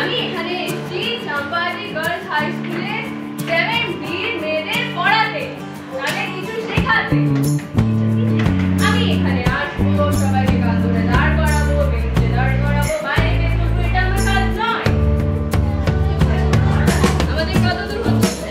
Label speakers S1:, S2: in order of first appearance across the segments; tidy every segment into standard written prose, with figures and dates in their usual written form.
S1: আমি এখানে এসেছি চাম্পাহাটি গার্লস হাই স্কুলে 7B মেয়েদের পড়াতে, তাদের কিছু শেখাতে। আমি এখানে আসবো, সবাইকে কান ধরে দাঁড় করাবো, বেঞ্চে দাঁড় করাবো, বাইরে বের করবো, এটা আমার কাজ নয়। আমাদের কত দূর হচ্ছে?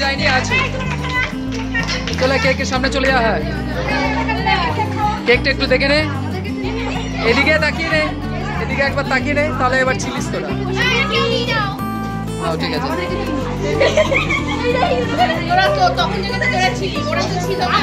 S2: যায়নি আছে চলে কেকের সামনে চলে যাওয়া হয়। কেকটা একটু দেখে নে, এদিকে তাকিয়ে নে, এদিকে একবার তাকিয়ে নে, তাহলে এবার ছিলিস তোরা। হ্যাঁ ঠিক আছে।
S1: তোরা তো তখন যেটা তোরা ছিলি, ওরা তো ছিল না।